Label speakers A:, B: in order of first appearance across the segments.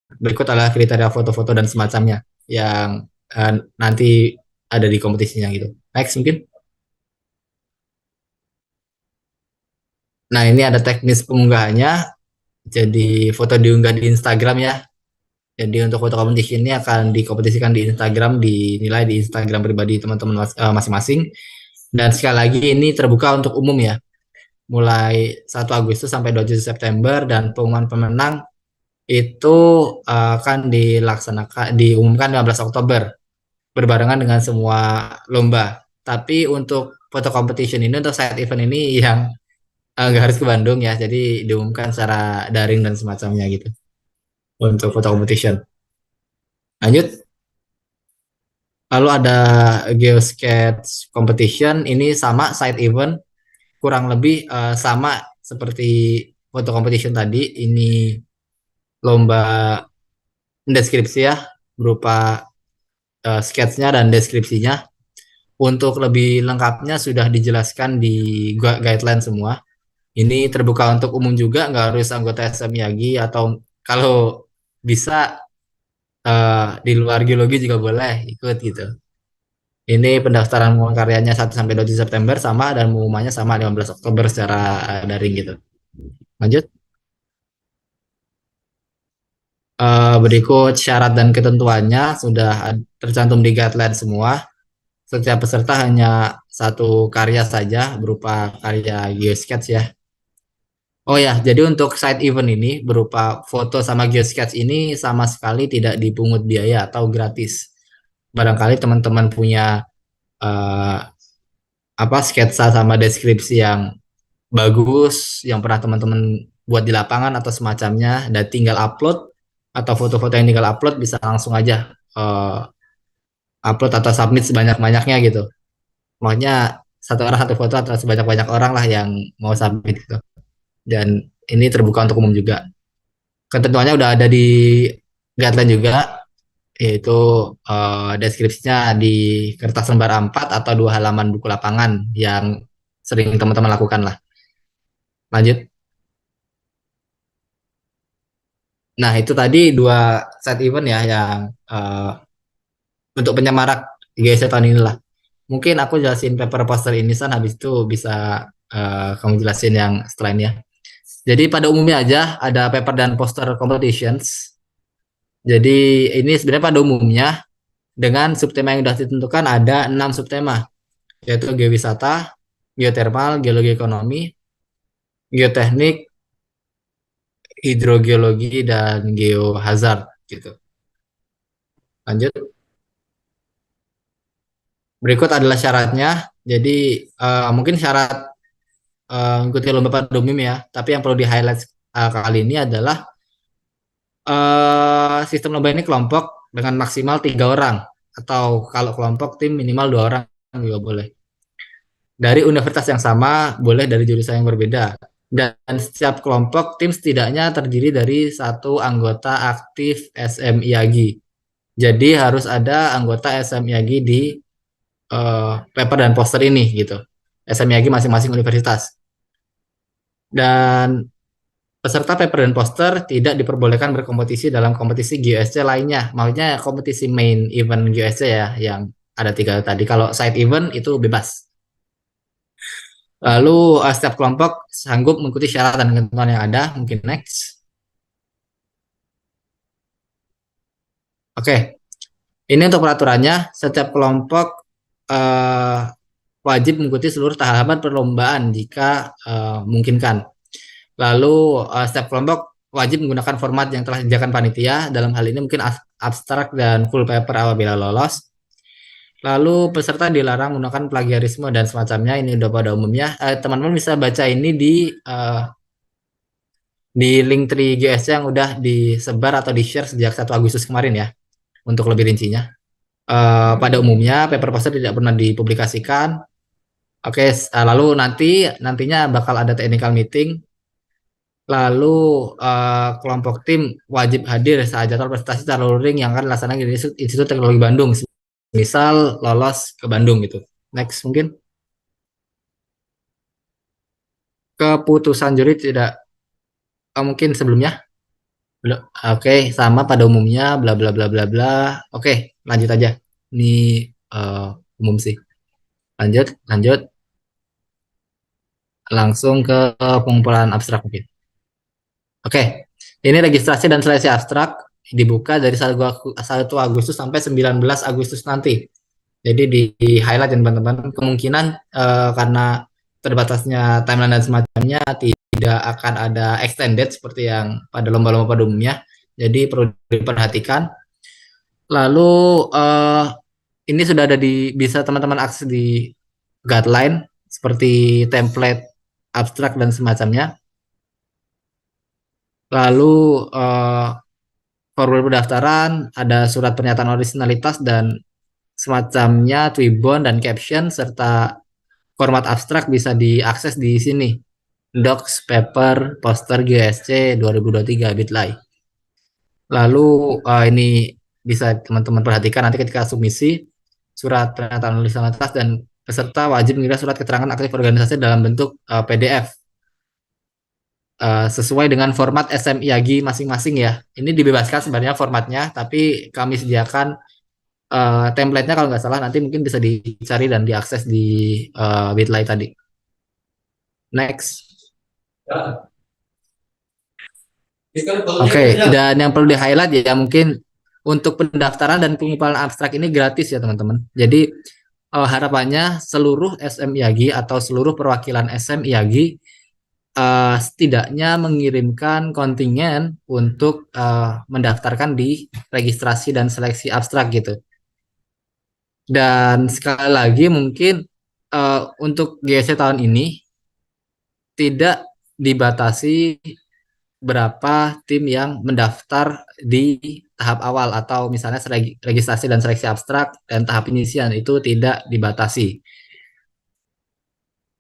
A: Berikut adalah kriteria foto-foto dan semacamnya yang nanti ada di kompetisinya gitu. Next mungkin. Nah, ini ada teknis pengunggahannya. Jadi foto diunggah di Instagram ya. Jadi untuk foto competition ini akan dikompetisikan di Instagram, dinilai di Instagram pribadi teman-teman masing-masing. Dan sekali lagi ini terbuka untuk umum ya. Mulai 1 Agustus sampai 27 September, dan pengumuman pemenang itu akan diumumkan 15 Oktober berbarengan dengan semua lomba. Tapi untuk foto competition ini, untuk side event ini yang nggak harus ke Bandung ya, jadi diumumkan secara daring dan semacamnya gitu untuk foto competition. Lanjut, lalu ada geosketch competition, ini sama side event, kurang lebih sama seperti foto competition tadi. Ini lomba deskripsi ya, berupa sketsnya dan deskripsinya. Untuk lebih lengkapnya sudah dijelaskan di guideline semua. Ini terbuka untuk umum juga, nggak harus anggota SMIAGI, atau kalau bisa di luar geologi juga boleh ikut gitu. Ini pendaftaran pengumpulan karyanya 1 sampai 27 September sama, dan pengumumannya sama 15 Oktober secara daring gitu. Lanjut. Berikut syarat dan ketentuannya sudah tercantum di guideline semua. Setiap peserta hanya satu karya saja berupa karya geosketch ya. Oh ya, jadi untuk side event ini berupa foto sama geosketch ini sama sekali tidak dipungut biaya atau gratis. Barangkali teman-teman punya eh, apa sketsa sama deskripsi yang bagus yang pernah teman-teman buat di lapangan atau semacamnya, dan tinggal upload, atau foto-foto yang tinggal upload bisa langsung aja upload atau submit sebanyak-banyaknya gitu. Makanya satu orang satu foto atau sebanyak-banyak orang lah yang mau submit gitu. Dan ini terbuka untuk umum juga. Ketentuannya udah ada di guideline juga, yaitu deskripsinya di kertas lembar A4 atau 2 halaman buku lapangan yang sering teman-teman lakukan lah. Lanjut. Nah, itu tadi dua set event ya yang untuk penyemarak GSC tahun ini lah. Mungkin aku jelasin paper poster ini San, habis itu bisa kamu jelasin yang setelah ini ya. Jadi pada umumnya aja ada paper dan poster competitions. Jadi ini sebenarnya pada umumnya dengan subtema yang sudah ditentukan ada 6 subtema, yaitu geowisata, geothermal, geologi ekonomi, geoteknik, hidrogeologi, dan geohazard gitu. Lanjut. Berikut adalah syaratnya. Jadi mungkin syarat mengikuti lomba pada umum ya. Tapi yang perlu di-highlight kali ini adalah sistem lomba ini kelompok dengan maksimal 3 orang, atau kalau kelompok tim minimal 2 orang juga boleh. Dari universitas yang sama, boleh dari jurusan yang berbeda. Dan setiap kelompok tim setidaknya terdiri dari satu anggota aktif SMIAGI. Jadi harus ada anggota SMIAGI di paper dan poster ini gitu. SMIAGI masing-masing universitas. Dan peserta paper dan poster tidak diperbolehkan berkompetisi dalam kompetisi GSC lainnya. Maksudnya kompetisi main event GSC ya, yang ada 3 tadi. Kalau side event itu bebas. Lalu setiap kelompok sanggup mengikuti syarat dan ketentuan yang ada. Mungkin next. Oke, ini untuk peraturannya. Setiap kelompok eh, wajib mengikuti seluruh tahapan perlombaan jika memungkinkan. Lalu setiap kelompok wajib menggunakan format yang telah disediakan panitia. Dalam hal ini mungkin abstrak dan full paper apabila lolos. Lalu peserta dilarang menggunakan plagiarisme dan semacamnya. Ini udah pada umumnya. Teman-teman bisa baca ini di link 3GS yang udah disebar atau di-share sejak 1 Agustus kemarin ya, untuk lebih rincinya. Pada umumnya paper poster tidak pernah dipublikasikan. Oke, lalu nantinya bakal ada technical meeting. Lalu kelompok tim wajib hadir saat jadwal presentasi secara luring yang akan dilaksanakan di Institut Teknologi Bandung. Misal lolos ke Bandung gitu. Next mungkin. Keputusan juri tidak mungkin sebelumnya. Oke, sama pada umumnya, bla bla bla bla bla. Oke, lanjut aja. Ini eh, umum sih. Lanjut, lanjut. Langsung ke pengumpulan abstrak mungkin. Oke, ini registrasi dan seleksi abstrak dibuka dari 1 Agustus sampai 19 Agustus nanti. Jadi di highlight ya teman-teman. Kemungkinan karena terbatasnya timeline dan semacamnya tidak akan ada extended seperti yang pada lomba-lomba pada umumnya. Jadi perlu diperhatikan. Lalu ini sudah ada bisa teman-teman akses di guideline seperti template abstrak dan semacamnya. Lalu formulir pendaftaran, ada surat pernyataan originalitas dan semacamnya, Twibbon dan caption serta format abstrak bisa diakses di sini. Docs, paper, poster GSC 2023 Bitly. Lalu ini bisa teman-teman perhatikan nanti ketika submisi surat pernyataan originalitas dan peserta wajib mengirim surat keterangan aktif organisasi dalam bentuk PDF sesuai dengan format SMIAGI masing-masing ya. Ini dibebaskan sebenarnya formatnya, tapi kami sediakan template-nya kalau nggak salah nanti mungkin bisa dicari dan diakses di Bitly tadi. Next. Oke, dan yang perlu di-highlight ya mungkin untuk pendaftaran dan pengumpulan abstrak ini gratis ya teman-teman. Jadi harapannya seluruh SMIAGI atau seluruh perwakilan SMIAGI setidaknya mengirimkan kontingen untuk mendaftarkan di registrasi dan seleksi abstrak gitu. Dan sekali lagi mungkin untuk GSC tahun ini tidak dibatasi berapa tim yang mendaftar di tahap awal atau misalnya registrasi dan seleksi abstrak dan tahap penyisian itu tidak dibatasi.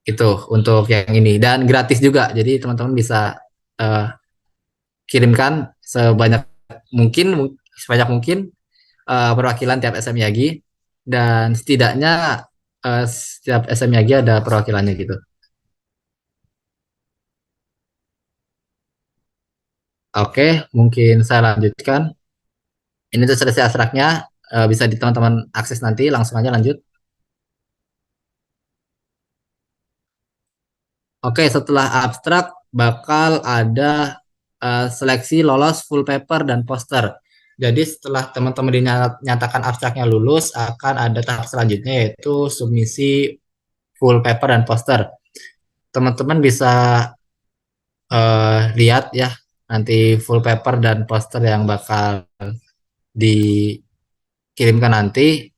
A: Itu untuk yang ini dan gratis juga. Jadi teman-teman bisa uh, kirimkan sebanyak mungkin perwakilan tiap SMYAGI dan setidaknya setiap SMYAGI ada perwakilannya gitu. Oke, mungkin saya lanjutkan. Ini tuh selesai abstraknya, bisa di teman-teman akses nanti, langsung aja lanjut. Oke, setelah abstrak bakal ada seleksi lolos full paper dan poster. Jadi setelah teman-teman dinyatakan abstraknya lulus, akan ada tahap selanjutnya yaitu submisi full paper dan poster. Teman-teman bisa lihat ya nanti full paper dan poster yang bakal dikirimkan nanti.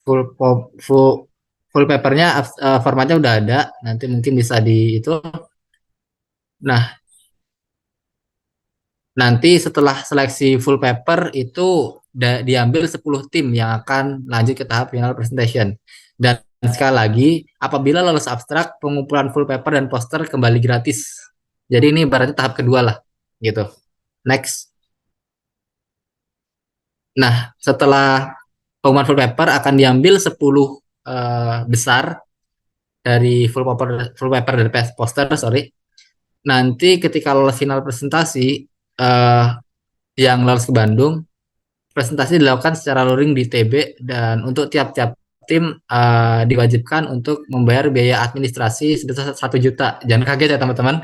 A: Full full full papernya formatnya udah ada. Nanti mungkin bisa di itu. Nah, nanti setelah seleksi full paper itu diambil 10 tim yang akan lanjut ke tahap final presentation. Dan sekali lagi, apabila lolos abstrak, pengumpulan full paper dan poster kembali gratis. Jadi ini berarti tahap kedua lah, gitu. Next. Nah, setelah pengumuman full paper akan diambil 10 besar dari full paper dari poster, sorry. Nanti ketika lolos final presentasi, eh, yang lolos ke Bandung, presentasi dilakukan secara luring di TB dan untuk tiap-tiap tim diwajibkan untuk membayar biaya administrasi sebesar 1 juta. Jangan kaget ya teman-teman,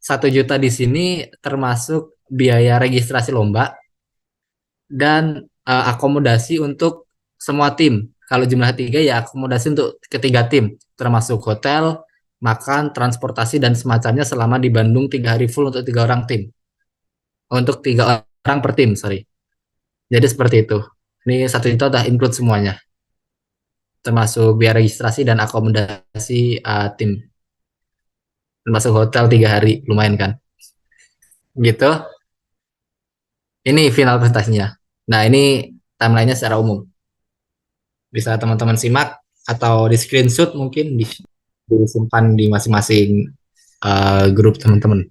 A: 1 juta di sini termasuk biaya registrasi lomba dan akomodasi untuk semua tim. Kalau jumlah 3 ya akomodasi untuk ketiga tim, termasuk hotel, makan, transportasi dan semacamnya selama di Bandung 3 hari full untuk 3 orang tim. Untuk 3 orang per tim, sorry. Jadi seperti itu. Ini 1 juta udah include semuanya, termasuk biaya registrasi dan akomodasi tim, termasuk hotel 3 hari, lumayan kan? Gitu. Ini final presentasinya. Nah ini timelinenya secara umum. Bisa teman-teman simak atau di screenshot mungkin disimpan di masing-masing grup teman-teman.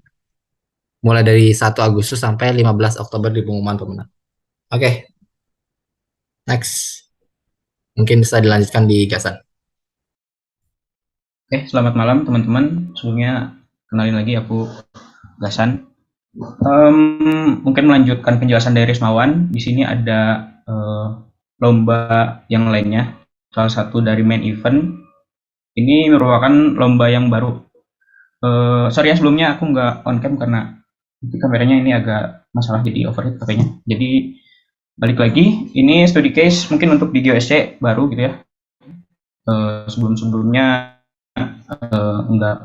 A: Mulai dari 1 Agustus sampai 15 Oktober di pengumuman pemenang. Oke, okay, next. Mungkin bisa dilanjutkan di Gasan.
B: Selamat malam teman-teman. Sebelumnya kenalin lagi aku Gasan. Mungkin melanjutkan penjelasan dari Rismawan, di sini ada lomba yang lainnya. Salah satu dari main event, ini merupakan lomba yang baru. Sorry ya, sebelumnya aku nggak on cam karena kameranya ini agak masalah, jadi overheat kayaknya. Jadi balik lagi, ini study case mungkin untuk di GOSC baru gitu ya. Sebelum-sebelumnya nggak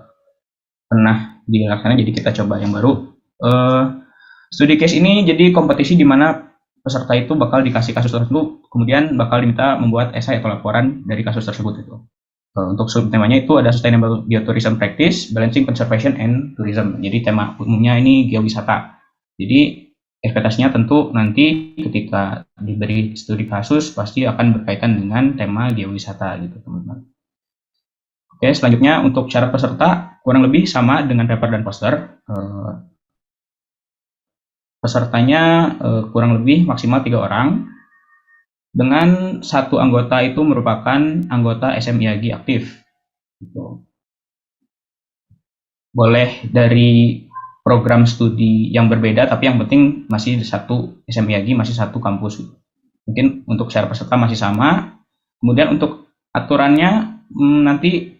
B: pernah dilaksanakan, jadi kita coba yang baru. Eh, Studi case ini jadi kompetisi di mana peserta itu bakal dikasih kasus tertentu, kemudian bakal diminta membuat esai atau laporan dari kasus tersebut itu. Untuk subtemanya itu ada Sustainable Geotourism Practice, Balancing Conservation and Tourism. Jadi tema umumnya ini geowisata. Jadi ekspektasinya tentu nanti ketika diberi studi kasus pasti akan berkaitan dengan tema geowisata gitu teman-teman. Oke, selanjutnya untuk syarat peserta kurang lebih sama dengan paper dan poster. Pesertanya kurang lebih maksimal 3 orang, dengan satu anggota itu merupakan anggota SMIAGI aktif. Gitu. Boleh dari program studi yang berbeda, tapi yang penting masih satu SMIAGI, masih satu kampus. Mungkin untuk syarat peserta masih sama. Kemudian untuk aturannya nanti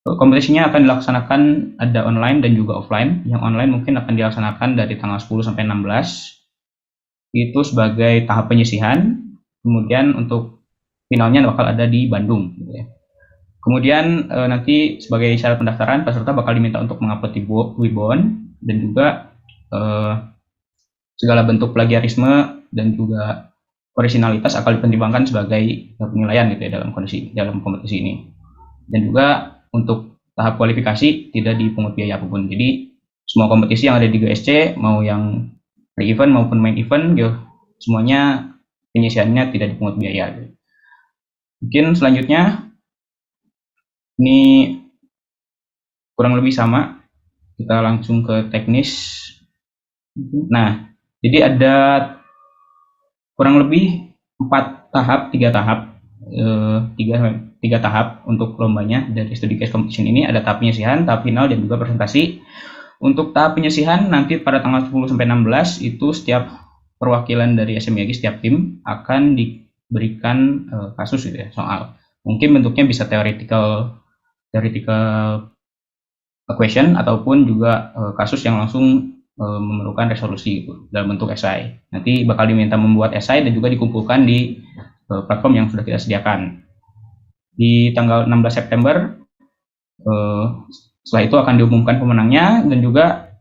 B: kompetisinya akan dilaksanakan ada online dan juga offline. Yang online mungkin akan dilaksanakan dari tanggal 10 sampai 16 itu sebagai tahap penyisihan. Kemudian untuk finalnya bakal ada di Bandung gitu ya. Kemudian nanti sebagai syarat pendaftaran peserta bakal diminta untuk mengupload Wibon dan juga eh, segala bentuk plagiarisme dan juga originalitas akan dipertimbangkan sebagai penilaian gitu ya dalam kompetisi ini. Dan juga untuk tahap kualifikasi tidak dipungut biaya apapun. Jadi semua kompetisi yang ada di GSC mau yang pre-event maupun main event gitu, semuanya penyisiannya tidak dipungut biaya. Mungkin selanjutnya ini kurang lebih sama, kita langsung ke teknis. Nah, jadi ada kurang lebih 3 tahap, tiga tahap untuk lombanya dari studi case competition ini. Ada tahap penyisihan, tahap final, dan juga presentasi. Untuk tahap penyisihan nanti pada tanggal 10 sampai 16 itu setiap perwakilan dari SMIAGI, setiap tim akan diberikan kasus gitu ya, soal. Mungkin bentuknya bisa theoretical question ataupun juga kasus yang langsung memerlukan resolusi gitu, dalam bentuk esai. Nanti bakal diminta membuat esai dan juga dikumpulkan di platform yang sudah kita sediakan. Di tanggal 16 September setelah itu akan diumumkan pemenangnya, dan juga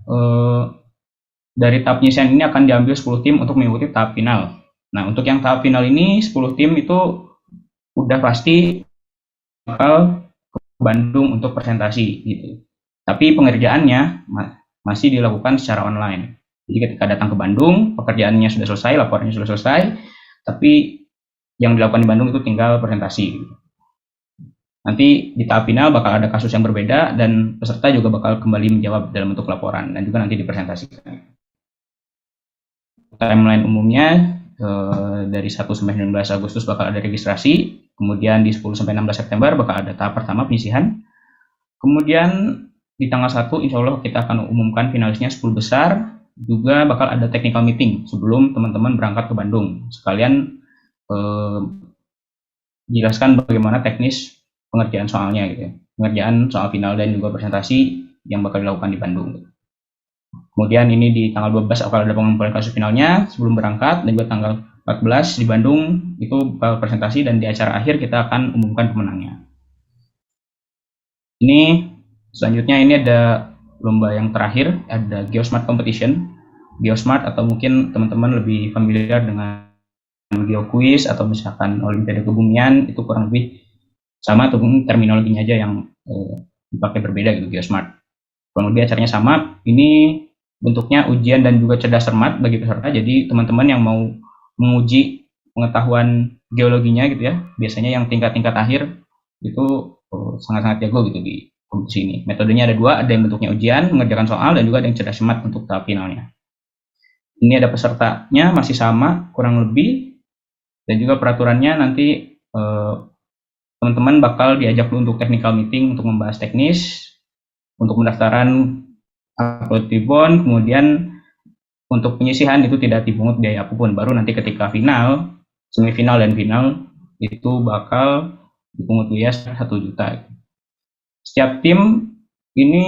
B: dari tahap penyisihan ini akan diambil 10 tim untuk mengikuti tahap final. Nah, untuk yang tahap final ini 10 tim itu udah pasti bakal ke Bandung untuk presentasi gitu. Tapi pengerjaannya masih dilakukan secara online. Jadi ketika datang ke Bandung, pekerjaannya sudah selesai, laporannya sudah selesai, tapi yang dilakukan di Bandung itu tinggal presentasi. Nanti di tahap final bakal ada kasus yang berbeda dan peserta juga bakal kembali menjawab dalam bentuk laporan dan juga nanti dipresentasikan. Timeline umumnya dari 1 sampai 19 Agustus bakal ada registrasi, kemudian di 10 sampai 16 September bakal ada tahap pertama penyisihan. Kemudian di tanggal 1 insya Allah kita akan umumkan finalisnya 10 besar, juga bakal ada technical meeting sebelum teman-teman berangkat ke Bandung. Sekalian jelaskan bagaimana teknis pengerjaan soalnya gitu ya. Pengerjaan soal final dan juga presentasi yang bakal dilakukan di Bandung. Kemudian ini di tanggal 12 akan ada pengumpulan kasus finalnya sebelum berangkat, dan juga tanggal 14 di Bandung itu presentasi, dan di acara akhir kita akan umumkan pemenangnya. Ini selanjutnya ini ada lomba yang terakhir, ada Geosmart Competition. Geosmart atau mungkin teman-teman lebih familiar dengan GeoQuiz atau misalkan Olimpiade Kebumian, itu kurang lebih sama, atau terminologinya aja yang dipakai berbeda gitu. Geosmart kurang lebih acaranya sama. Ini bentuknya ujian dan juga cerdas cermat bagi peserta. Jadi teman-teman yang mau menguji pengetahuan geologinya gitu ya, biasanya yang tingkat-tingkat akhir itu sangat-sangat jago gitu di kompetisi ini. Metodenya ada 2, ada yang bentuknya ujian mengerjakan soal, dan juga ada yang cerdas cermat untuk tahap finalnya. Ini ada pesertanya masih sama kurang lebih, dan juga peraturannya nanti teman-teman bakal diajak dulu untuk technical meeting untuk membahas teknis. Untuk pendaftaran upload ribbon, kemudian untuk penyisihan itu tidak dipungut biaya apapun. Baru nanti ketika final, semifinal dan final itu bakal dipungut biaya 1 juta. Setiap tim ini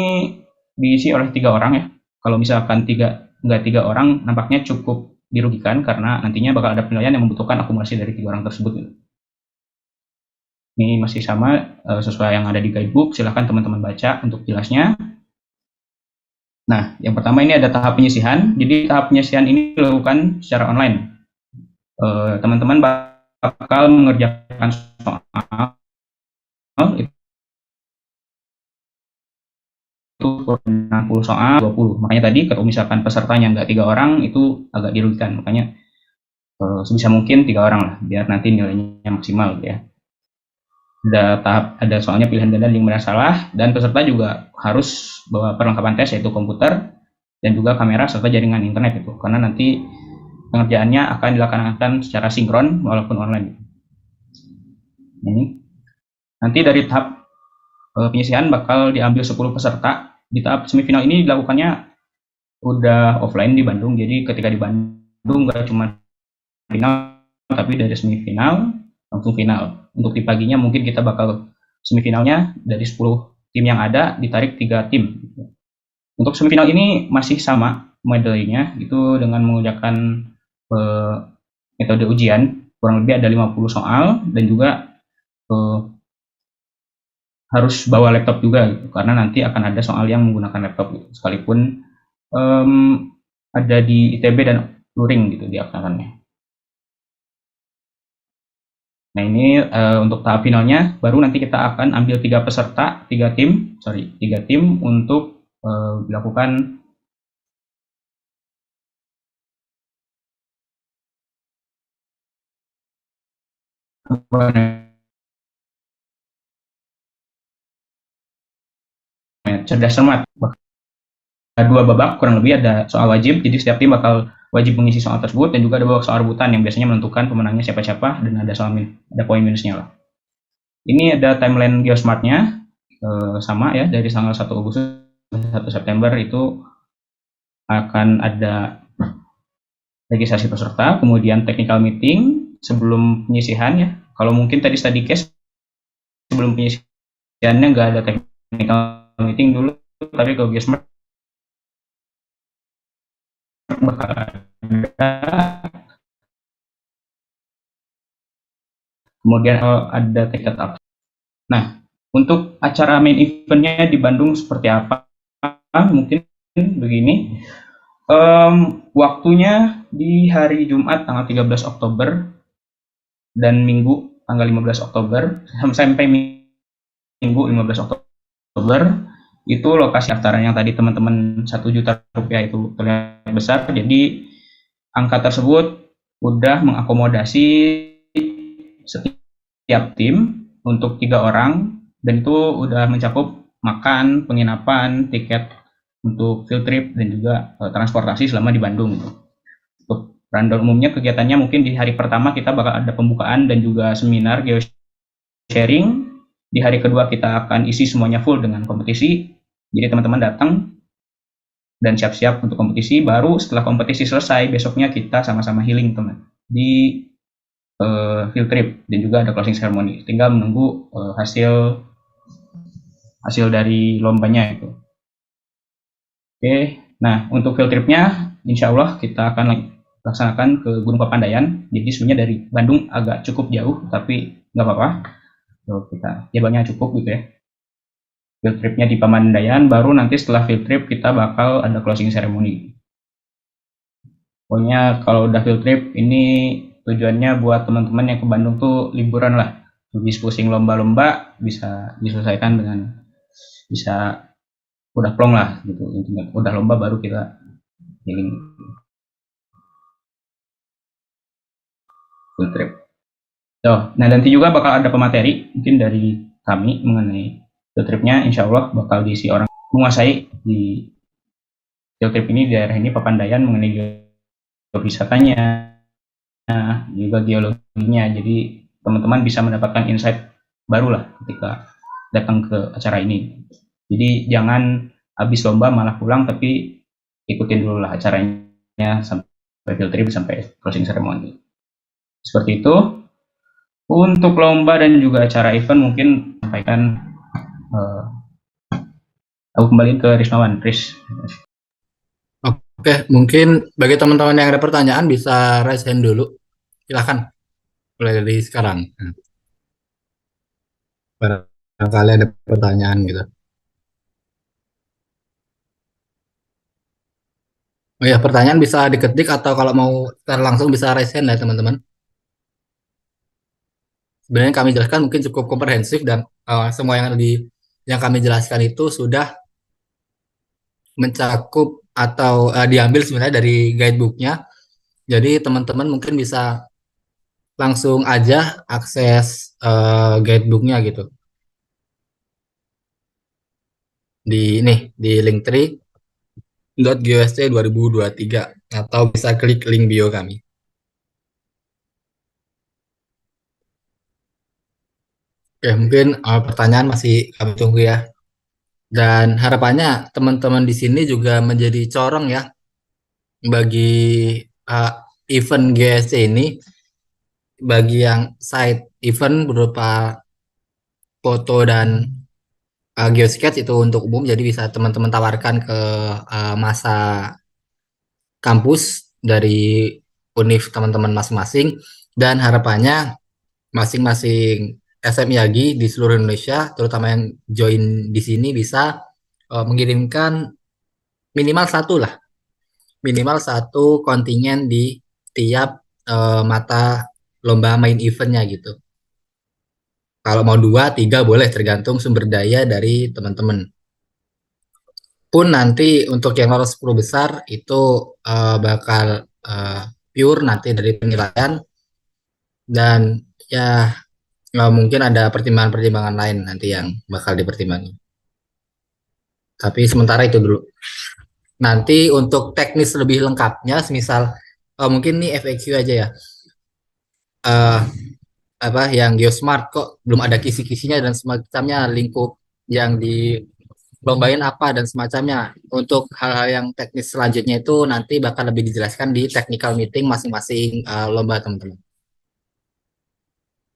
B: diisi oleh 3 orang ya. Kalau misalkan nggak 3 orang, nampaknya cukup dirugikan karena nantinya bakal ada penilaian yang membutuhkan akumulasi dari 3 orang tersebut. Ini masih sama sesuai yang ada di guidebook. Silahkan teman-teman baca untuk jelasnya. Nah, yang pertama ini ada tahap penyisihan. Jadi tahap penyisihan ini dilakukan secara online. Teman-teman bakal mengerjakan soal itu 60 soal 20. Makanya tadi kalau misalkan pesertanya nggak 3 orang itu agak dirugikan. Makanya sebisa mungkin 3 orang lah, biar nanti nilainya maksimal gitu ya. Ada soalnya pilihan ganda yang salah, dan peserta juga harus bawa perlengkapan tes yaitu komputer dan juga kamera serta jaringan internet itu, karena nanti pengerjaannya akan dilaksanakan secara sinkron walaupun online. Ini nanti dari tahap penyisihan bakal diambil 10 peserta. Di tahap semifinal ini dilakukannya udah offline di Bandung, jadi ketika di Bandung nggak cuma final tapi dari semifinal langsung final. Untuk di paginya mungkin kita bakal semifinalnya dari 10 tim yang ada ditarik 3 tim. Untuk semifinal ini masih sama metodenya, itu dengan menggunakan metode ujian, kurang lebih ada 50 soal, dan juga harus bawa laptop juga gitu, karena nanti akan ada soal yang menggunakan laptop gitu, sekalipun ada di ITB dan luring gitu dilaksanakannya. Nah ini untuk tahap finalnya, baru nanti kita akan ambil 3 peserta, 3 tim untuk dilakukan cerdas cermat. 2 babak kurang lebih, ada soal wajib, jadi setiap tim bakal wajib mengisi soal tersebut, dan juga ada babak soal rebutan yang biasanya menentukan pemenangnya siapa-siapa, dan ada poin minusnya lah. Ini ada timeline Geosmartnya, sama ya, dari tanggal 1 Agustus 1 September itu akan ada registrasi peserta, kemudian technical meeting sebelum penyisihan ya. Kalau mungkin tadi study case sebelum penyisihannya nggak ada technical meeting dulu, tapi kalau Geosmart bakal ada. Kemudian ada tiket up. Nah, untuk acara main eventnya di Bandung seperti apa? Mungkin begini. Waktunya di hari Jumat tanggal 13 Oktober dan Minggu tanggal 15 Oktober sampai Minggu 15 Oktober. Itu lokasi daftaran yang tadi teman-teman 1 juta rupiah itu terlihat besar, jadi angka tersebut udah mengakomodasi setiap tim untuk 3 orang, dan itu udah mencakup makan, penginapan, tiket untuk field trip, dan juga transportasi selama di Bandung. Untuk rundown umumnya kegiatannya mungkin di hari pertama kita bakal ada pembukaan dan juga seminar geosharing. Di hari kedua kita akan isi semuanya full dengan kompetisi. Jadi teman-teman datang dan siap-siap untuk kompetisi. Baru setelah kompetisi selesai, besoknya kita sama-sama healing teman di field trip, dan juga ada closing ceremony. Tinggal menunggu hasil dari lombanya itu. Oke, nah untuk field tripnya insya Allah kita akan laksanakan ke Gunung Papandayan. Jadi sebenarnya dari Bandung agak cukup jauh, tapi nggak apa-apa. Kita jadwalnya cukup gitu ya. Field tripnya di Papandayan, baru nanti setelah field trip kita bakal ada closing ceremony. Pokoknya kalau udah field trip ini tujuannya buat teman-teman yang ke Bandung tuh liburan lah, habis pusing lomba-lomba bisa diselesaikan dengan bisa udah plong lah gitu, udah lomba baru kita healing field trip. Nah nanti juga bakal ada pemateri mungkin dari kami mengenai field tripnya, insya Allah bakal diisi orang menguasai di field trip ini, di daerah ini Papandayan, mengenai geowisatanya juga geologinya. Jadi teman-teman bisa mendapatkan insight baru lah ketika datang ke acara ini. Jadi jangan habis lomba malah pulang, tapi ikutin dulu lah acaranya sampai field trip sampai closing ceremony. Seperti itu. Untuk lomba dan juga acara event mungkin sampaikan aku kembali ke Rismawan.
A: Oke, mungkin bagi teman-teman yang ada pertanyaan bisa raise hand dulu. Silahkan, mulai dari sekarang. Barangkali ada pertanyaan gitu. Oh ya, pertanyaan bisa diketik atau kalau mau secara langsung bisa raise hand ya teman-teman. Sebenarnya kami jelaskan mungkin cukup komprehensif dan semua yang kami jelaskan itu sudah mencakup atau diambil sebenarnya dari guidebooknya. Jadi teman-teman mungkin bisa langsung aja akses guidebooknya gitu di di linktree.gust 2023 atau bisa klik link bio kami. Oke, mungkin pertanyaan masih kami tunggu ya. Dan harapannya teman-teman di sini juga menjadi corong ya bagi uh, event GSC ini, bagi yang side event berupa foto dan geosketch itu untuk umum, jadi bisa teman-teman tawarkan ke masa kampus dari univ teman-teman masing-masing, dan harapannya masing-masing SMIAGI di seluruh Indonesia, terutama yang join di sini bisa mengirimkan minimal satu lah, minimal satu kontingen di tiap mata lomba main eventnya gitu. Kalau mau dua, tiga boleh tergantung sumber daya dari teman-teman. Pun nanti untuk yang lolos 10 besar itu bakal pure nanti dari penilaian, dan ya nggak mungkin ada pertimbangan-pertimbangan lain nanti yang bakal dipertimbangkan. Tapi sementara itu dulu. Nanti untuk teknis lebih lengkapnya, semisal mungkin nih FAQ aja ya. eh apa yang Geosmart kok belum ada kisi-kisinya dan semacamnya, lingkup yang dilombain apa dan semacamnya. Untuk hal-hal yang teknis selanjutnya itu nanti bakal lebih dijelaskan di technical meeting masing-masing lomba teman-teman.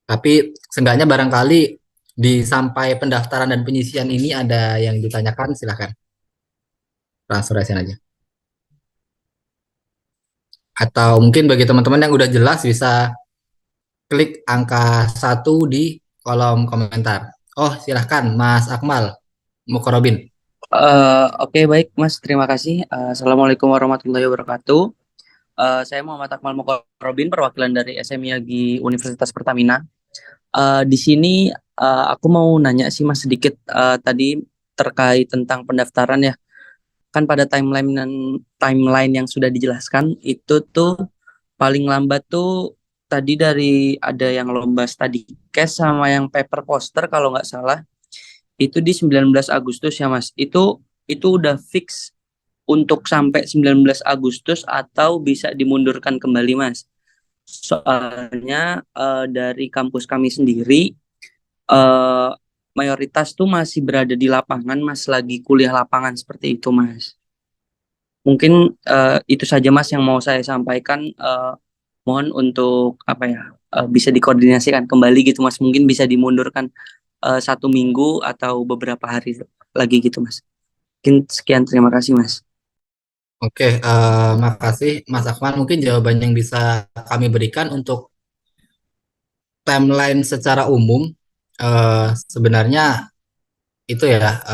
A: Tapi seenggaknya barangkali di sampai pendaftaran dan penyisian ini ada yang ditanyakan, silahkan langsung rasain aja. Atau mungkin bagi teman-teman yang udah jelas bisa klik angka 1 di kolom komentar. Oh, silahkan Mas Akmal Mukorobin.
C: Oke, baik Mas, terima kasih. Assalamualaikum warahmatullahi wabarakatuh. Saya Muhammad Akmal Mukarrobin, perwakilan dari SMIAGI Universitas Pertamina. Di sini aku mau nanya sih Mas sedikit tadi terkait tentang pendaftaran ya. Kan pada timeline yang sudah dijelaskan itu tuh paling lambat tuh tadi dari ada yang lomba study case sama yang paper poster kalau nggak salah itu di 19 Agustus ya Mas. Itu udah fix untuk sampai 19 Agustus atau bisa dimundurkan kembali Mas. Soalnya dari kampus kami sendiri eh, mayoritas tuh masih berada di lapangan Mas, lagi kuliah lapangan seperti itu Mas. Mungkin itu saja Mas yang mau saya sampaikan. Mohon untuk apa ya bisa dikoordinasikan kembali gitu Mas. Mungkin bisa dimundurkan 1 minggu atau beberapa hari lagi gitu Mas. Mungkin sekian, terima kasih Mas.
A: Oke, makasih Mas Akmal. Mungkin jawaban yang bisa kami berikan untuk timeline secara umum, sebenarnya itu ya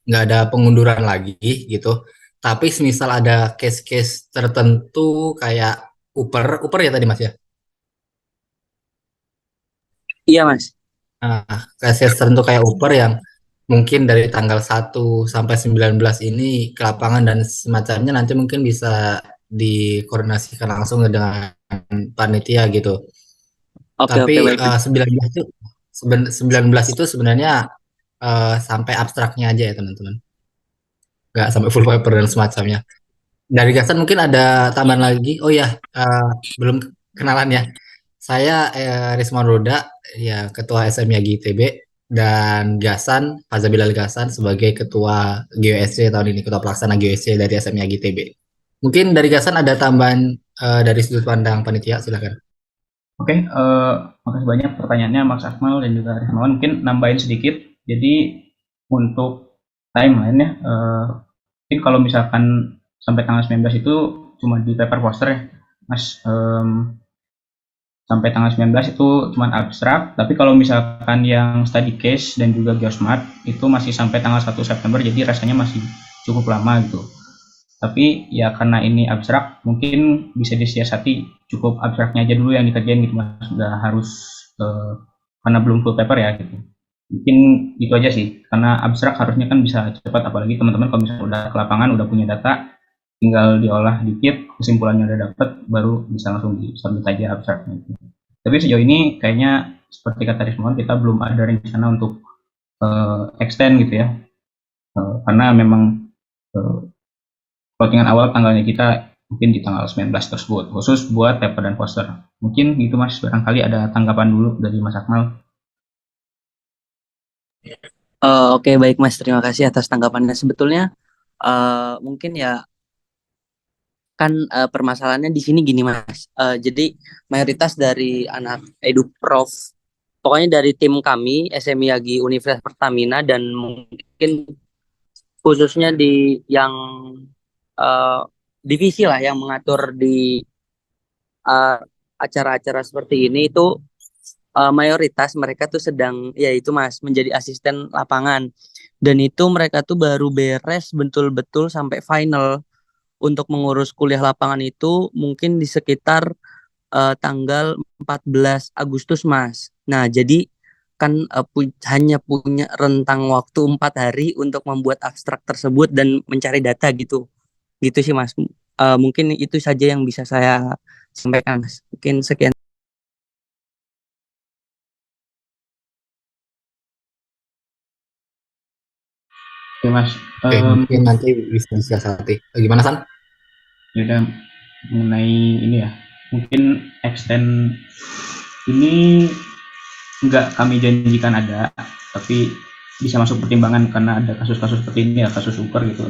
A: nggak ada pengunduran lagi gitu. Tapi semisal ada case-case tertentu kayak Uper ya tadi Mas ya.
C: Iya Mas.
A: Nah, case-case tertentu kayak Uper yang mungkin dari tanggal 1 sampai 19 ini ke lapangan dan semacamnya, nanti mungkin bisa dikoordinasikan langsung dengan panitia gitu.
C: Oke
A: Tapi
C: oke baik.
A: 19 itu sebenarnya sampai abstraknya aja ya teman-teman. Nggak sampai full paper dan semacamnya. Dari Gasan mungkin ada tambahan lagi. Oh ya, belum kenalan ya. Saya Risman Roda, ya Ketua SMIAGI ITB, dan Gasan, Fazabilal Gasan sebagai Ketua GOSC tahun ini, Ketua Pelaksana GOSC dari SMIAGI ITB. Mungkin dari Gasan ada tambahan dari sudut pandang panitia, silakan.
B: Oke, makasih banyak pertanyaannya Mas Akmal dan juga Rismawan. Mungkin nambahin sedikit. Jadi untuk timeline ya, mungkin kalau misalkan sampai tanggal 19 itu cuma di paper poster ya, Mas. Sampai tanggal 19 itu cuma abstrak, tapi kalau misalkan yang study case dan juga geosmart itu masih sampai tanggal 1 September, jadi rasanya masih cukup lama gitu. Tapi ya karena ini abstrak, mungkin bisa disiasati cukup abstraknya aja dulu yang dikerjain gitu Mas, nggak harus karena belum full paper ya gitu. Mungkin itu aja sih, karena abstrak harusnya kan bisa cepat, apalagi teman-teman kalau misalnya udah ke lapangan, udah punya data, tinggal diolah dikit, kesimpulannya udah dapet, baru bisa langsung di submit aja abstraknya. Tapi sejauh ini kayaknya seperti kata Rismon, kita belum ada rencana untuk extend gitu ya, karena memang plottingan awal tanggalnya kita mungkin di tanggal 19 tersebut, khusus buat paper dan poster. Mungkin gitu Mas, barangkali ada tanggapan dulu dari Mas Akmal.
C: Oke, baik Mas, terima kasih atas tanggapannya. Sebetulnya mungkin ya kan permasalahannya di sini gini Mas. Jadi mayoritas dari anak EduProf, pokoknya dari tim kami SMI Yagi Universitas Pertamina dan mungkin khususnya di yang eh, divisi lah yang mengatur di eh, acara-acara seperti ini itu mayoritas mereka tuh sedang ya itu Mas menjadi asisten lapangan, dan itu mereka tuh baru beres betul-betul sampai final untuk mengurus kuliah lapangan itu mungkin di sekitar tanggal 14 Agustus Mas. Nah jadi kan hanya punya rentang waktu 4 hari untuk membuat abstrak tersebut dan mencari data gitu gitu sih Mas. Mungkin itu saja yang bisa saya sampaikan Mas. Mungkin sekian.
B: Oke Mas,
A: Oke, mungkin nanti bisa disiasati. Gimana, San?
B: ya mengenai ini ya, mungkin extend ini nggak kami janjikan ada, tapi bisa masuk pertimbangan karena ada kasus-kasus seperti ini ya, kasus super gitu.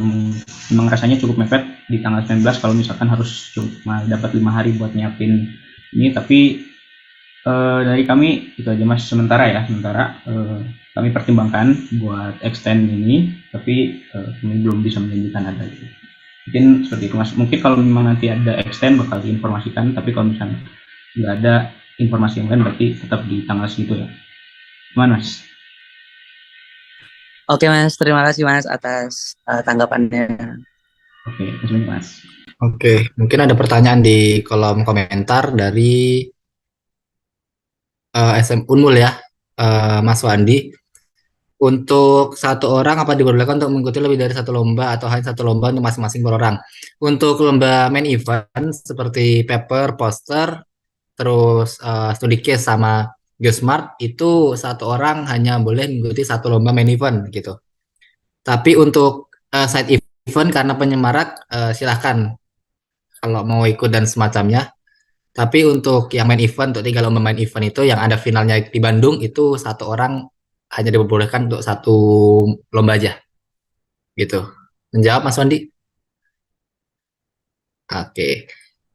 B: Memang rasanya cukup mepet di tanggal 19 kalau misalkan harus cuma dapat 5 hari buat nyiapin ini, tapi dari kami itu aja Mas, sementara ya, sementara kami pertimbangkan buat extend ini, tapi kami belum bisa menjanjikan ada gitu. Mungkin seperti itu Mas. Mungkin kalau memang nanti ada extend bakal diinformasikan, tapi kalau misalnya nggak ada informasi yang lain berarti tetap di tanggal segitu ya. Gimana Mas?
C: Oke Mas, terima kasih Mas atas tanggapannya.
B: Oke, terima kasih Mas.
A: Oke, mungkin ada pertanyaan di kolom komentar dari SM Unmul ya, Mas Wandi. Untuk satu orang apa diperbolehkan untuk mengikuti lebih dari satu lomba atau hanya satu lomba untuk masing-masing per orang? Untuk lomba main event seperti paper, poster, terus studi case sama Geosmart itu satu orang hanya boleh mengikuti satu lomba main event gitu. Tapi untuk side event karena penyemarak silahkan kalau mau ikut dan semacamnya. Tapi untuk yang main event, untuk 3 lomba main event itu yang ada finalnya di Bandung itu satu orang hanya diperbolehkan untuk satu lomba aja gitu. Menjawab Mas Wandi? Oke.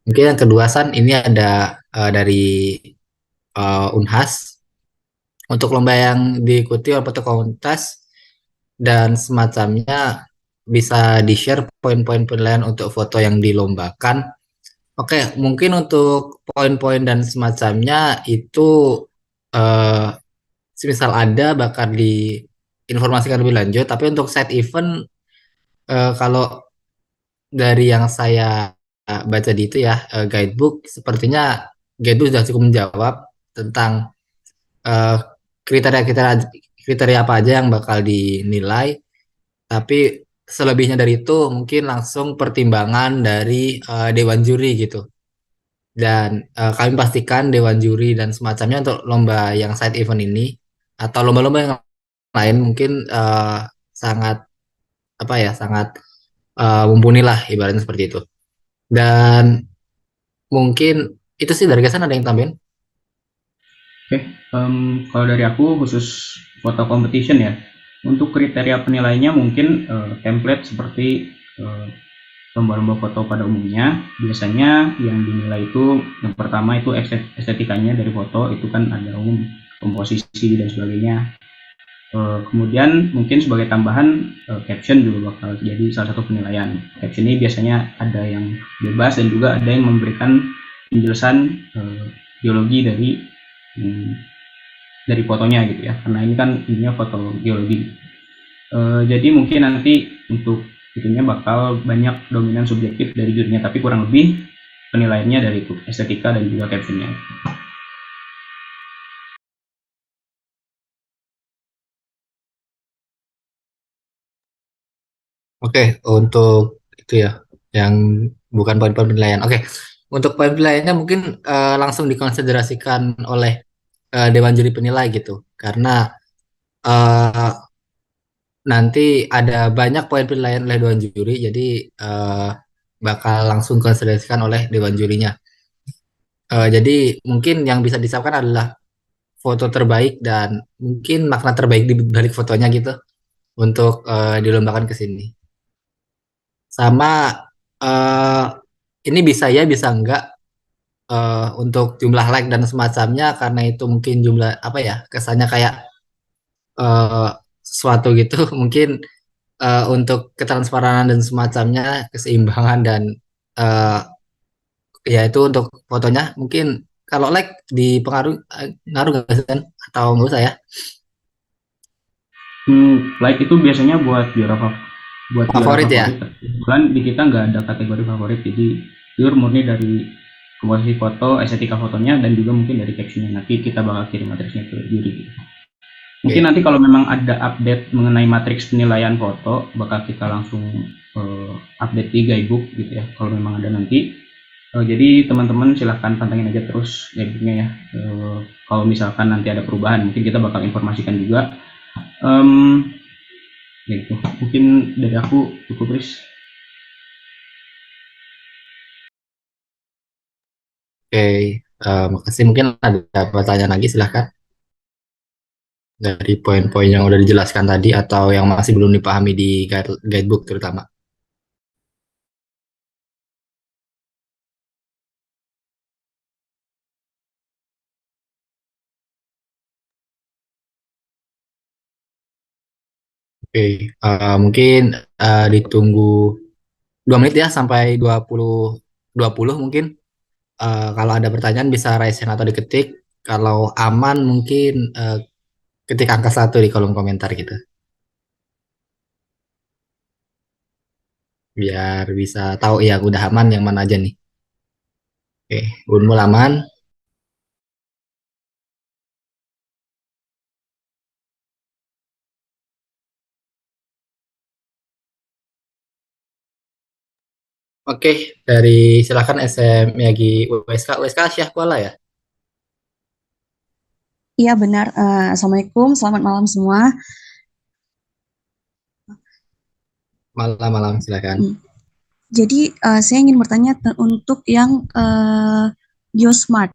A: Mungkin yang kedua San ini ada dari Unhas untuk lomba yang diikuti oleh foto kontes dan semacamnya bisa di-share poin-poin penilaian untuk foto yang dilombakan. Oke, mungkin untuk poin-poin dan semacamnya itu eh, semisal ada bakal diinformasikan lebih lanjut. Tapi untuk side event kalau dari yang saya baca di itu ya guidebook, sepertinya guidebook sudah cukup menjawab tentang eh, kriteria-kriteria kriteria apa aja yang bakal dinilai. Tapi selebihnya dari itu mungkin langsung pertimbangan dari dewan juri gitu. Dan kami pastikan dewan juri dan semacamnya untuk lomba yang side event ini atau lomba-lomba yang lain mungkin sangat apa ya sangat mumpuni lah ibaratnya seperti itu. Dan mungkin itu sih dari kesan ada yang tambahin.
B: Oke, kalau dari aku khusus foto competition ya, untuk kriteria penilainya mungkin template seperti lomba-lomba foto pada umumnya, biasanya yang dinilai itu yang pertama itu estetikanya dari foto, itu kan ada umum komposisi dan sebagainya. Kemudian mungkin sebagai tambahan caption juga bakal jadi salah satu penilaian. Caption ini biasanya ada yang bebas dan juga ada yang memberikan penjelasan geologi dari fotonya gitu ya, karena ini kan ininya foto geologi. Jadi mungkin nanti untuk itunya bakal banyak dominan subjektif dari jurinya, tapi kurang lebih penilaiannya dari itu estetika dan juga captionnya.
A: Oke, untuk itu ya, yang bukan poin-poin penilaian. Oke, untuk poin penilaiannya mungkin langsung dikonsiderasikan oleh Dewan Juri Penilai gitu, karena eh, nanti ada banyak poin penilaian oleh Dewan Juri, jadi eh, bakal langsung konsiderasikan oleh Dewan Jurinya. Jadi mungkin yang bisa disamakan adalah foto terbaik dan mungkin makna terbaik di balik fotonya gitu untuk dilombakan ke sini. Sama eh ini bisa ya, bisa enggak untuk jumlah like dan semacamnya karena itu mungkin jumlah apa ya kesannya kayak eh sesuatu gitu mungkin untuk keteransparan dan semacamnya keseimbangan dan eh ya itu untuk fotonya mungkin kalau like dipengaruh ngaruh nggak sih kan atau nggak usah ya.
B: Like itu biasanya buat juara
A: Favorit ya.
B: favorit. Kebetulan di kita nggak ada kategori favorit, jadi pure murni dari komposisi foto, estetika fotonya, dan juga mungkin dari captionnya. Nanti kita bakal kirim matriksnya ke juri. Mungkin
A: Oke.
B: nanti kalau memang ada update mengenai matriks penilaian foto, bakal kita langsung update di guidebook gitu ya. Kalau memang ada nanti. Jadi teman-teman silahkan pantengin aja terus guidebooknya ya. Kalau misalkan nanti ada perubahan, mungkin kita bakal informasikan juga. Um, Ya gitu. Mungkin dari aku cukup, Riz.
A: Oke, makasih. Mungkin ada pertanyaan lagi, silahkan. Dari poin-poin yang udah dijelaskan tadi atau yang masih belum dipahami di guidebook terutama. Oke, mungkin ditunggu 2 menit ya sampai 20 mungkin. Kalau ada pertanyaan bisa raise hand atau diketik. Kalau aman mungkin ketik angka 1 di kolom komentar gitu. Biar bisa tahu yang udah aman yang mana aja nih. Oke, Unmul aman. Oke, dari silakan SM Yagi USK. USK Syah Kuala ya?
D: Iya benar. Assalamualaikum, selamat malam semua.
A: Malam-malam silakan.
D: Hmm. Jadi saya ingin bertanya untuk yang Biosmart.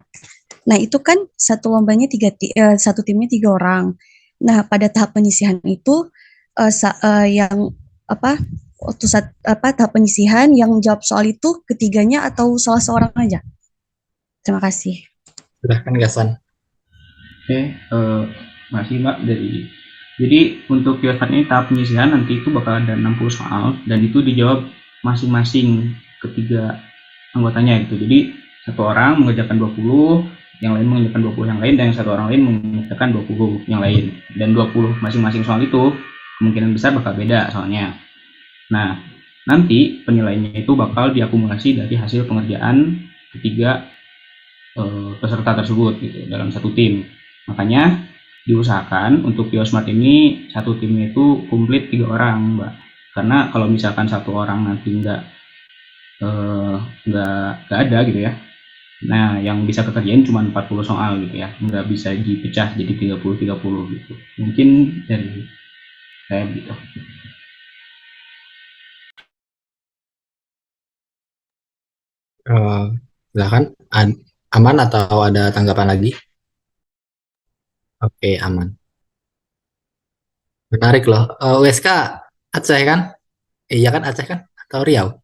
D: Nah itu kan satu lombanya satu timnya 3 orang. Nah pada tahap penyisihan itu yang apa waktu tahap penyisihan yang jawab soal itu ketiganya atau salah seorang aja? Terima kasih.
A: Silahkan Gasan.
B: Oke, masih Mbak jadi untuk Biostat ini tahap penyisihan nanti itu bakal ada 60 soal dan itu dijawab masing-masing ketiga anggotanya itu. Jadi satu orang mengerjakan 20, yang lain mengerjakan 20 yang lain, dan yang satu orang lain mengerjakan 20 yang lain. Dan 20 masing-masing soal itu kemungkinan besar bakal beda soalnya. Nah, nanti penilaiannya itu bakal diakumulasi dari hasil pengerjaan ketiga peserta tersebut gitu dalam satu tim. Makanya diusahakan untuk Biosmart ini satu timnya itu komplit 3 orang, Mbak. Karena kalau misalkan satu orang nanti nggak ada gitu ya. Nah, yang bisa kekerjain cuma 40 soal gitu ya. Nggak bisa dipecah jadi 30-30 gitu. Mungkin dari saya gitu.
A: Silakan. Aman atau ada tanggapan lagi? Oke, aman. Menarik loh. USK Aceh kan? Iya kan Aceh kan? Atau Riau?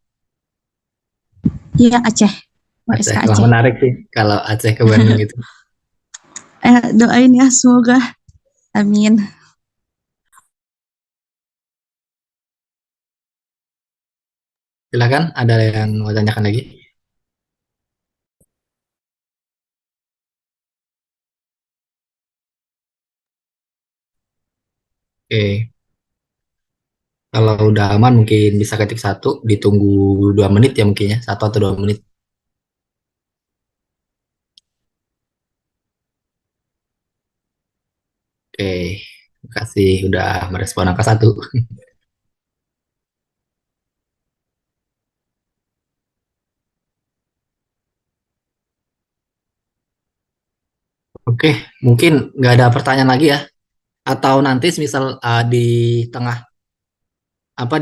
D: Iya, Aceh.
A: Aceh.
D: OSK
A: Wah,
D: Aceh.
A: menarik sih kalau Aceh ke Bandung itu.
D: Doain ya, semoga. Amin.
A: Silakan, ada yang mau tanyakan lagi? Oke, kalau udah aman mungkin bisa ketik satu, ditunggu 2 menit ya mungkin ya, 1 atau 2 menit. Oke, terima kasih udah merespon angka 1. Oke, mungkin nggak ada pertanyaan lagi ya. Atau nanti misal di tengah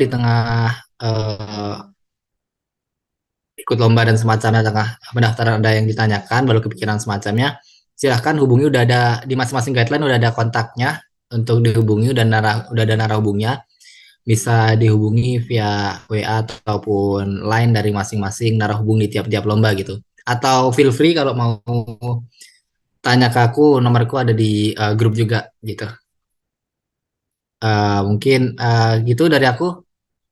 A: di tengah eh, ikut lomba dan semacamnya, tengah pendaftaran ada yang ditanyakan baru kepikiran semacamnya, silahkan hubungi, udah ada di masing-masing guideline, udah ada kontaknya untuk dihubungi, udah ada narahubungnya, bisa dihubungi via WA ataupun line dari masing-masing narahubung di tiap-tiap lomba gitu. Atau feel free kalau mau tanya ke aku, nomorku ada di grup juga gitu. Mungkin gitu dari aku.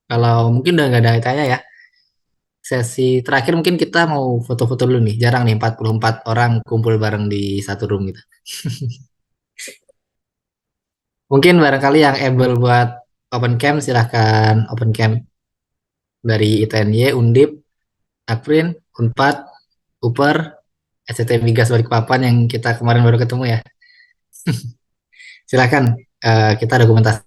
A: Kalau mungkin udah nggak ada tanya ya. Sesi terakhir mungkin kita mau foto-foto dulu nih. Jarang nih 44 orang kumpul bareng di satu room gitu. Mungkin barangkali yang able buat open cam silahkan open cam dari ITNY, Undip, Akprin, Unpad, Uper, SCT Migas Balikpapan yang kita kemarin baru ketemu ya. Silahkan kita dokumentasi.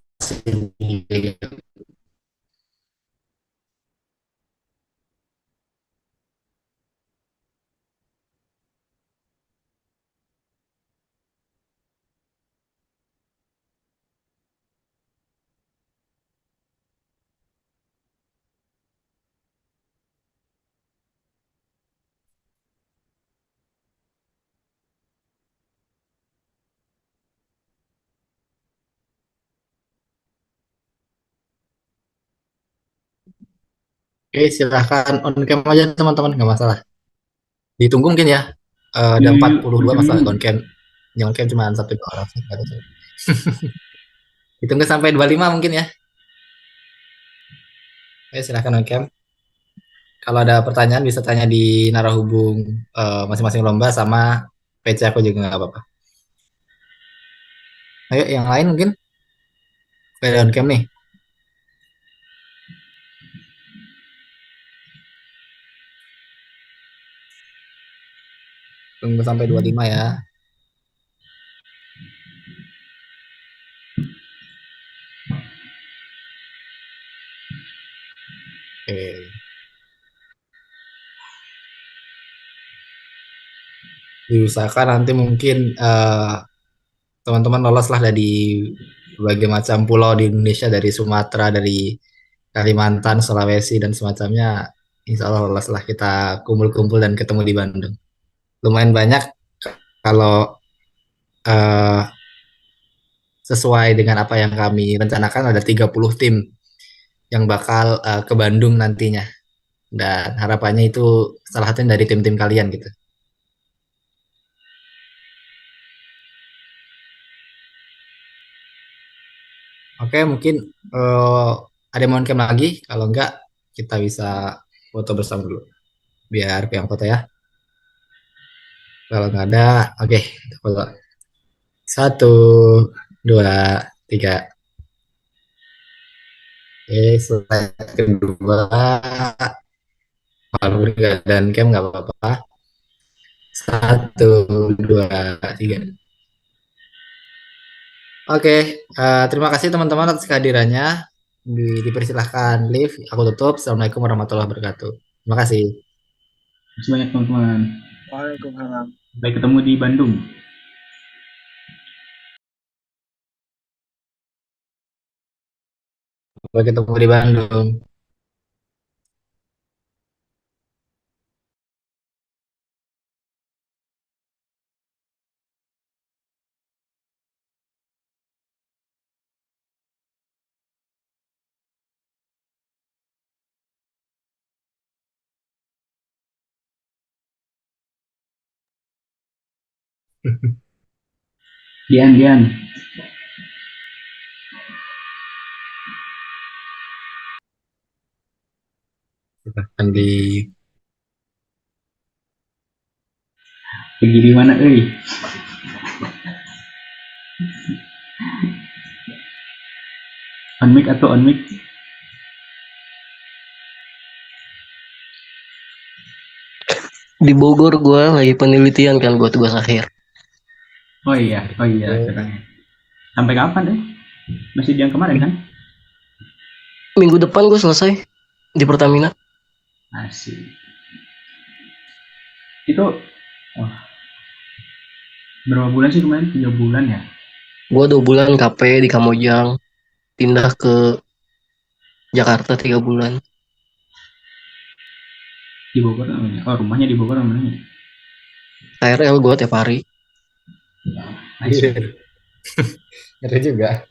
A: Oke, silahkan on cam aja teman-teman, nggak masalah. Ditunggu mungkin ya. Ada
B: Yuk, yuk,
A: 42
B: on
A: masa
B: dulu.
A: on cam. Yang on cam cuma 1 2 orang sih. Nggak tahu sih. Ditunggu sampai 25 mungkin ya. Oke, silahkan on cam. Kalau ada pertanyaan bisa tanya di narahubung masing-masing lomba sama PC aku juga nggak apa-apa. Ayo yang lain mungkin pada on cam nih. Tunggu sampai 25 ya. Oke. Diusahakan nanti mungkin teman-teman lolos lah dari berbagai macam pulau di Indonesia, dari Sumatera, dari Kalimantan, Sulawesi dan semacamnya. Insya Allah lolos lah, kita kumpul-kumpul dan ketemu di Bandung. Lumayan banyak kalau eh, sesuai dengan apa yang kami rencanakan, ada 30 tim yang bakal ke Bandung nantinya. Dan harapannya itu salah satunya dari tim-tim kalian gitu. Oke, mungkin ada yang mau cam lagi. Kalau enggak, kita bisa foto bersama dulu. Biar yang foto ya. Kalau nggak ada, oke, kita foto. 1 2 3. Slide kedua. Kalau nggak dan cam nggak apa-apa. 1 2 3. Oke, terima kasih teman-teman atas kehadirannya. Dipersilahkan live. Aku tutup. Assalamualaikum warahmatullahi wabarakatuh. Terima kasih.
B: Terima kasih banyak teman-teman.
C: Waalaikumsalam.
B: Sampai ketemu di Bandung.
A: Sampai ketemu di Bandung.
B: Dian.
A: Silahkan di
B: Pergi di mana, On mic atau on mic?
E: Di Bogor gue lagi penelitian kan buat tugas akhir.
B: Oh iya, sekarang. Sampai kapan Masih yang kemarin kan?
E: Minggu depan gue selesai di Pertamina.
B: Asik. Itu berapa bulan sih kemarin? 3 bulan ya?
E: Gue 2 bulan KP di Kamojang, pindah ke Jakarta 3 bulan.
B: Di Bogor namanya. Oh, rumahnya di Bogor namanya.
E: KRL gue tiap hari.
B: Asik.
A: Ngeri juga.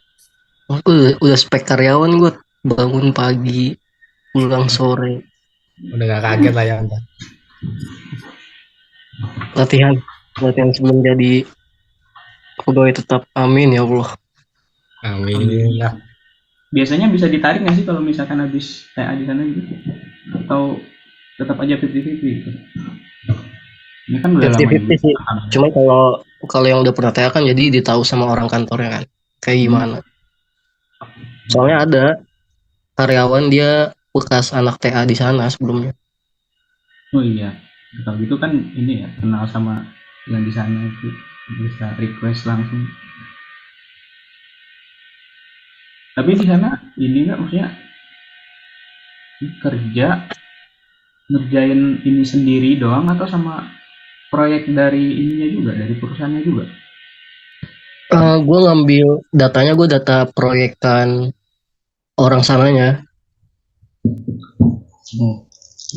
E: Gue udah spek karyawan, gue bangun pagi, pulang sore,
A: Udah gak kaget lah ya Anda.
E: latihan sebelum jadi pegawai tetap. Amin ya Allah.
A: Amin lah.
B: Biasanya bisa ditarik nggak sih kalau misalkan habis TA di sana gitu? Atau tetap aja 50-50 gitu? Ini kan udah lama
E: 50-50 sih. Cuma kalau yang udah pernah TA kan jadi ditahu sama orang kantornya kan kayak gimana. Soalnya ada karyawan dia bekas anak TA di sana sebelumnya.
B: Oh iya, kalau gitu kan ini ya kenal sama yang di sana itu bisa request langsung. Tapi di sana ini nggak maksudnya kerja ngerjain ini sendiri doang atau sama proyek dari ininya juga dari perusahaannya juga?
E: Gue ngambil datanya, gue data proyekan orang sananya.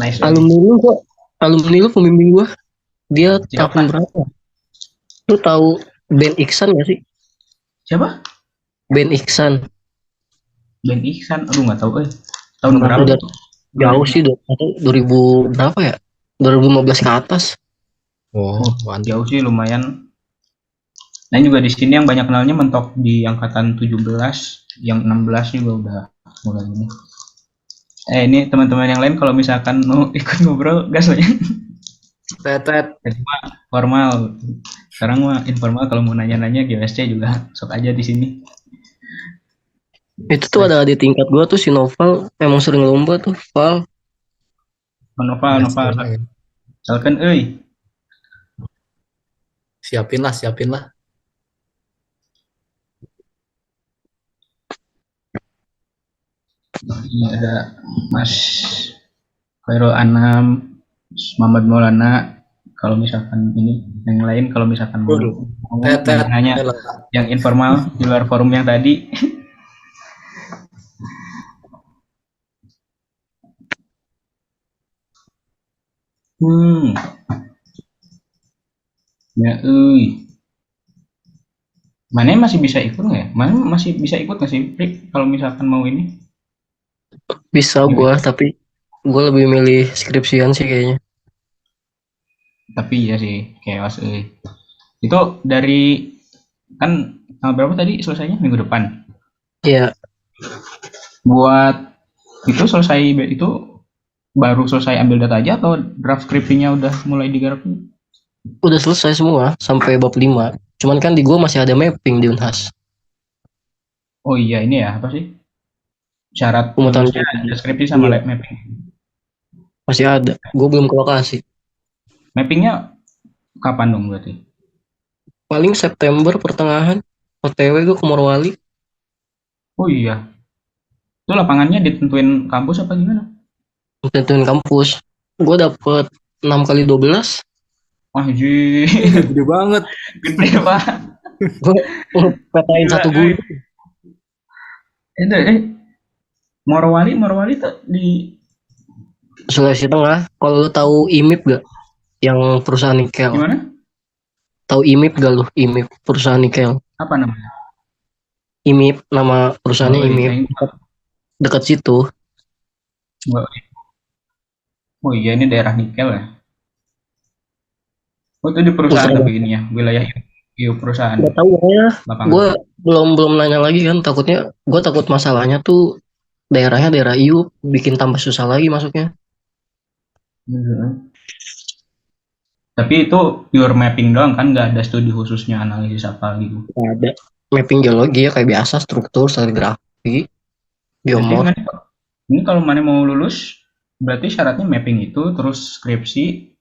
B: Nice.
E: Alumni lu pembimbing gue. Dia
B: Siapa?
E: tahun berapa? Lu tahu Ben Iksan gak sih?
B: Siapa?
E: Ben Iksan.
B: Ben Iksan, aduh nggak tahu tahun berapa
E: Udah
B: tuh?
E: jauh sih, 2000 berapa ya? 2015 ke atas.
A: Oh, mantap.
B: Jauh sih lumayan. Nah juga di sini yang banyak kenalnya mentok di angkatan 17, yang 16 juga udah mulai ini. Ini teman-teman yang lain kalau misalkan mau ikut ngobrol gas aja.
A: Tetet.
B: Formal. Sekarang mah informal, kalau mau nanya-nanya GWSC juga sok aja di sini.
E: Itu tuh ada di tingkat gue tuh si Noval, emang sering lomba tuh, Val.
B: Noval. Misalkan
A: Siapin lah.
B: ini ada Mas Khairul Anam, Muhammad Maulana. Kalau misalkan ini yang lain, kalau misalkan mau
A: Tetet.
B: nanya yang informal di luar forum yang tadi. Ya, mana masih bisa ikut nggak ya? Mana masih bisa ikut nggak sih, Prik, kalau misalkan mau ini?
E: Bisa gue, tapi gue lebih milih skripsian sih kayaknya.
B: Tapi iya sih, chaos. Itu dari kan tanggal berapa tadi selesainya? Minggu depan.
E: Iya,
B: Buat itu selesai itu baru selesai ambil data aja atau draft skripsinya udah mulai digarap?
E: udah selesai semua sampai bab 5. Cuman kan di gue masih ada mapping di Unhas.
B: Oh iya, ini ya apa sih? Syarat
E: Pemutaan
B: lulusnya deskripsi sama
E: iya,
B: lab mapping.
E: masih ada. Gue belum ke lokasi.
B: Mappingnya kapan dong berarti?
E: Paling September pertengahan. OTW gue ke Morowali.
B: Oh iya. Itu lapangannya ditentuin kampus apa gimana?
E: Tentuin kampus. Gue dapet 6x12.
B: Wah, jii.
A: Gede banget.
B: Gede Pak.
E: Gue petain
B: Gila,
E: satu guru.
B: Morowali tuh di
E: Sulawesi Tengah. Kalau lu tahu IMIP gak? Yang perusahaan nikel.
B: gimana?
E: Tahu IMIP gak lu? IMIP perusahaan nikel.
B: Apa namanya?
E: IMIP, nama perusahaannya IMIP. Dekat situ.
B: Oh iya, ini daerah nikel ya. Oh itu di perusahaan tapi ini ya, wilayah Iya, perusahaan
E: Nggak tahu ya.
B: lapangan.
E: Gue belum nanya lagi kan. Gue takut masalahnya tuh daerahnya daerah IU bikin tambah susah lagi masuknya.
B: Mhm. Tapi itu pure mapping doang kan, nggak ada studi khususnya analisis apa gitu.
E: Nggak ada mapping geologi ya kayak biasa struktur, stratigrafi,
B: Berarti
E: geomorf.
B: ini kalau mana mau lulus, berarti syaratnya mapping itu, terus skripsi,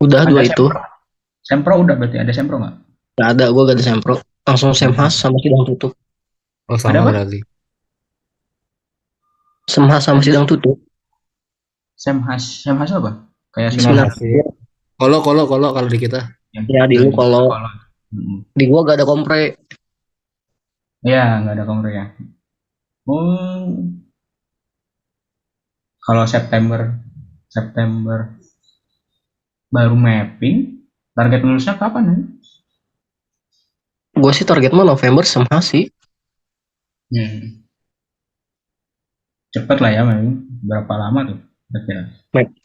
E: Udah
B: ada
E: dua itu.
B: sempro. Sempro udah berarti ada sempro nggak?
E: Nggak ada. Gue gak ada sempro. Langsung semhas sama sidang tutup.
A: Oh,
B: Ada
A: sama
B: apa?
A: berarti.
E: Semhas sama
B: Ada
E: sidang tutup.
B: semhas apa? Kayak
A: Gimana
B: seminar.
E: Seminar.
A: hasil? Kalau di kita.
E: Ya di lu kalau
B: sekolah.
E: di gua gak ada kompre.
B: Ya, nggak ada kongres ya. Oh, kalau September baru mapping, target lulusnya kapan ya?
E: Gue sih target mah November semhas sih.
B: Hmm. Cepet lah ya mapping. Berapa lama tuh? Kira-kira?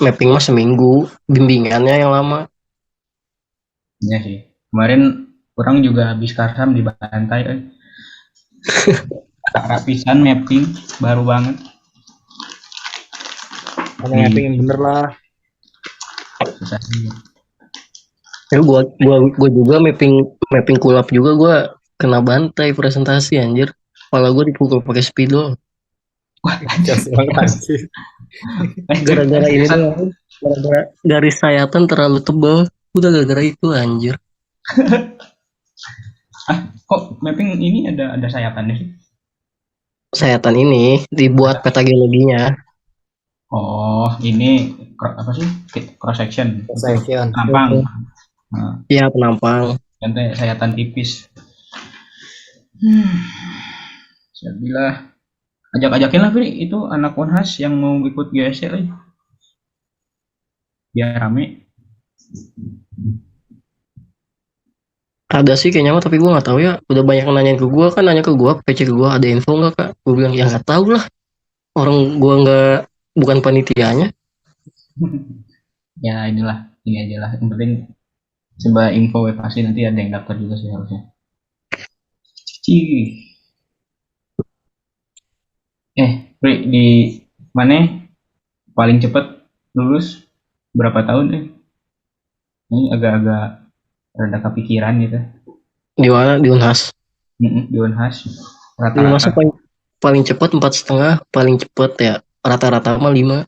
E: Mapping mah seminggu. Bimbingannya yang lama.
B: Iya sih. Kemarin orang juga habis karsam di bantai. Rapisan mapping baru banget.
A: Kamu mapping yang bener lah.
B: Susah sih.
E: Ya gua juga mapping kulap juga gua kena bantai presentasi anjir. Kepala gua dipukul pakai spidol.
A: Jas banget anjir.
E: Gara-gara ini
B: Seriusan?
E: doang. Gara-gara garis sayatan terlalu tebal. Udah gara-gara itu anjir.
B: Kok mapping ini ada sayatannya sih?
E: Sayatan ini dibuat peta geologinya.
B: Oh, ini apa sih? Cross section.
A: Section.
B: Penampang. Nah,
E: Ya penampang.
B: ganti sayatan tipis. Saya bilang ajak-ajakin lah Pri, itu anak Unhas yang mau ikut GSC biar rame.
E: Ada sih kayaknya mah tapi gue nggak tahu ya. Udah banyak yang nanyain ke gue kan nanya ke gue, PC ke gue ada info nggak kak? Gue bilang ya nggak tahu lah. Orang gue nggak bukan panitianya.
B: Ya inilah, ini aja lah. Yang penting coba info pasti nanti ada yang daftar juga sih harusnya. Cih. Pri, di mana paling cepat lulus berapa tahun? Ini agak-agak rada kepikiran gitu.
E: Di mana di Unhas?
B: Di Unhas
E: Di Unhas
B: rata-rata
E: paling cepat 4,5, paling cepat ya rata-rata mah 5.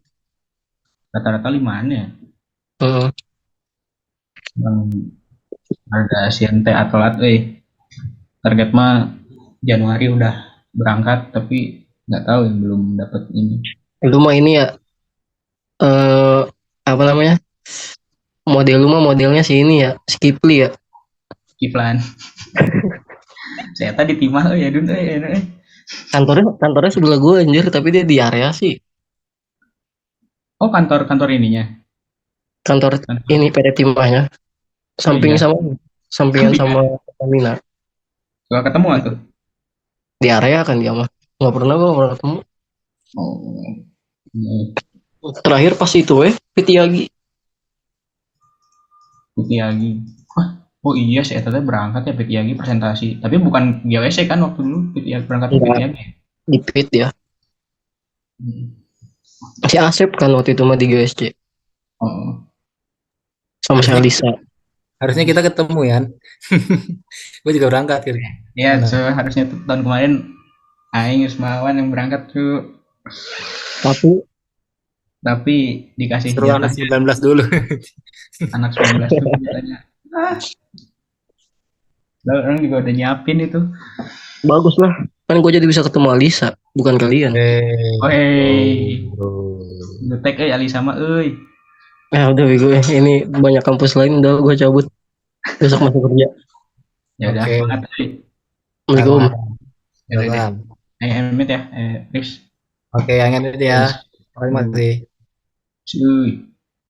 B: rata-rata limaan ya.
E: Heeh.
B: Yang ada siente atlet, target mah Januari udah berangkat tapi nggak tahu yang belum dapat ini.
E: Lu mah ini ya apa namanya? Model lu mah modelnya si ini ya, Skiply ya.
B: Kiflan. Saya tadi timah ya Dun.
E: Kantornya sebelah gue anjir, tapi dia di area sih.
B: Oh, kantor ininya.
E: Kantor ini PT Timahnya.
B: iya.
E: Sampingan sama Pertamina.
B: Suka ketemu nggak tuh?
E: Di area kan dia mah. Nggak pernah ketemu.
B: Oh, ini
E: Terakhir pas itu Pitiagi.
B: Putiagi. Oh iya, saya tadi berangkat ya Putiagi presentasi. Tapi bukan GWC kan waktu dulu Putiagi berangkat ke
E: Enggak,
B: Putiagi.
E: di PIT ya. Si Asep kan waktu itu mah di GSC.
B: Oh,
E: Sama si Alisa.
A: Harusnya kita ketemu ya. Gue juga berangkat gitu.
B: iya,
A: Mana?
B: harusnya tuh tahun kemarin Aing Usmawan yang berangkat tuh. Tapi dikasih
A: Seru anak
B: jatahnya
A: 19 dulu.
B: anak 19 tuh katanya. Lalu orang juga udah nyiapin itu.
E: Bagus lah. Kan gue jadi bisa ketemu Alisa, bukan kalian.
B: Hei,
A: Oh.
B: ngetek Ali sama
E: Ya udah bego ini banyak kampus lain udah gue cabut. Besok masuk kerja.
B: Ya udah,
A: Oke.
B: semangat
E: Assalamualaikum.
B: Ya udah deh.
A: Salam.
B: Amit ya, Riz.
A: Oke, yang ini ya. Terima kasih.
B: Cuy.